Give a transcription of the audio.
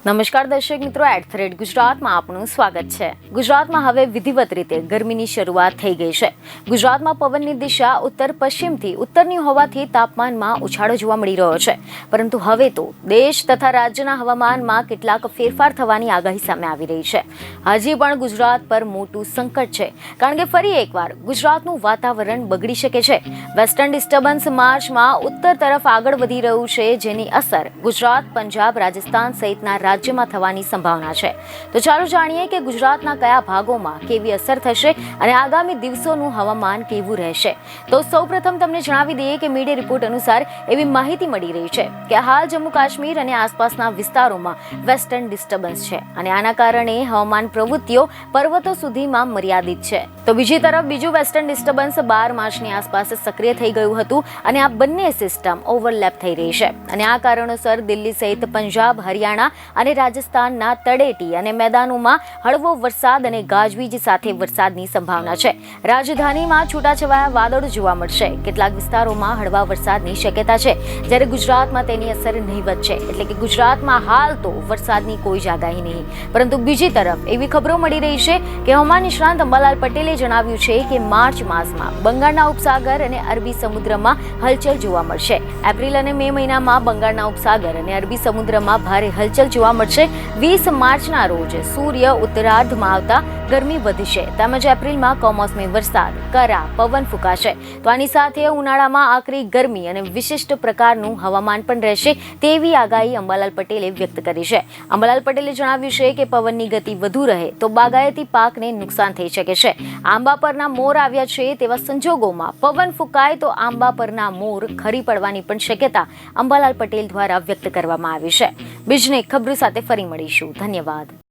નમસ્કાર દર્શક મિત્રો, ગુજરાતમાં આપનું સ્વાગત છે। ગુજરાતમાં હવે વિધિવત રીતે ગરમીની શરૂઆત થઈ ગઈ છે। ગુજરાતમાં પવનની દિશા ઉત્તર પશ્ચિમથી ઉત્તરની હોવાથી તાપમાનમાં ઉછાળો જોવા મળી રહ્યો છે, પરંતુ હવે તો દેશ તથા રાજ્યના હવામાનમાં કેટલાક ફેરફાર થવાની આગાહી સામે આવી રહી છે। હજી પણ ગુજરાત પર મોટું સંકટ છે, કારણ કે ફરી એકવાર ગુજરાતનું વાતાવરણ બગડી શકે છે। વેસ્ટર્ન ડિસ્ટર્બન્સ માર્ચમાં ઉત્તર તરફ આગળ વધી રહ્યું છે, જેની અસર ગુજરાત, પંજાબ, રાજસ્થાન સહિતના રાજ્યમાં થવાની સંભાવના છે। તો ચાલો જાણીએ કે ગુજરાતના કયા ભાગોમાં કેવી અસર થશે અને આગામી દિવસોનું હવામાન કેવું રહેશે। તો સૌપ્રથમ તમને જણાવી દઈએ કે મીડિયા રિપોર્ટ અનુસાર એવી માહિતી મળી રહી છે કે હાલ જમ્મુ કાશ્મીર અને આસપાસના વિસ્તારોમાં વેસ્ટર્ન ડિસ્ટર્બન્સ છે અને આના કારણે હવામાન પ્રવૃત્તિઓ પર્વતો સુધીમાં મર્યાદિત છે। તો બીજી તરફ બીજું વેસ્ટર્ન ડિસ્ટર્બન્સ 12 માર્ચની આસપાસ સક્રિય થઈ ગયું હતું અને આ બંને સિસ્ટમ ઓવરલેપ થઈ રહી છે અને આ કારણોસર દિલ્હી સહિત પંજાબ, હરિયાણા અને રાજસ્થાનના તળેટી અને મેદાનોમાં હળવો વરસાદ અને ગાજવીજ સાથે વરસાદની સંભાવના છે। રાજધાનીમાં છૂટાછવાયા વાદળો જોવા મળશે, કેટલાક વિસ્તારોમાં હળવા વરસાદની શક્યતા છે, જ્યારે ગુજરાતમાં તેની અસર નહીવત છે, એટલે કે ગુજરાતમાં હાલ તો વરસાદની કોઈ જ આગાહી નહીં। પરંતુ બીજી તરફ એવી ખબરો મળી રહી છે કે હવામાન નિષ્ણાંત અંબાલાલ પટેલે જણાવ્યું છે કે માર્ચ માસમાં બંગાળના ઉપસાગર અને અરબી સમુદ્રમાં હલચલ જોવા મળશે। એપ્રિલ અને મે મહિનામાં બંગાળના ઉપસાગર અને અરબી સમુદ્રમાં ભારે હલચલ જોવા મળશે। 20 માર્ચના રોજ સૂર્ય ઉત્તરાર્ધમાં આવતા ગરમી વધશે, તેમજ એપ્રિલમાં કમોસમી વરસાદ, કરા, પવન ફૂંકાશે। તો આની સાથે ઉનાળામાં આકરી ગરમી અને વિશિષ્ટ પ્રકારનું હવામાન પણ રહેશે તેવી આગાહી અંબાલાલ પટેલે વ્યક્ત કરી છે। અંબાલાલ પટેલે જણાવ્યું છે કે પવનની ગતિ વધુ રહે તો બાગાયતી પાકને નુકસાન થઈ શકે છે। આંબા પરના મોર આવ્યા છે તેવા સંજોગોમાં પવન ફૂંકાય તો આંબા પરના મોર ખરી પડવાની પણ શક્યતા અંબાલાલ પટેલ દ્વારા વ્યક્ત કરવામાં આવી છે। બીજને ખબર સાથે ફરી મળીશું। ધન્યવાદ।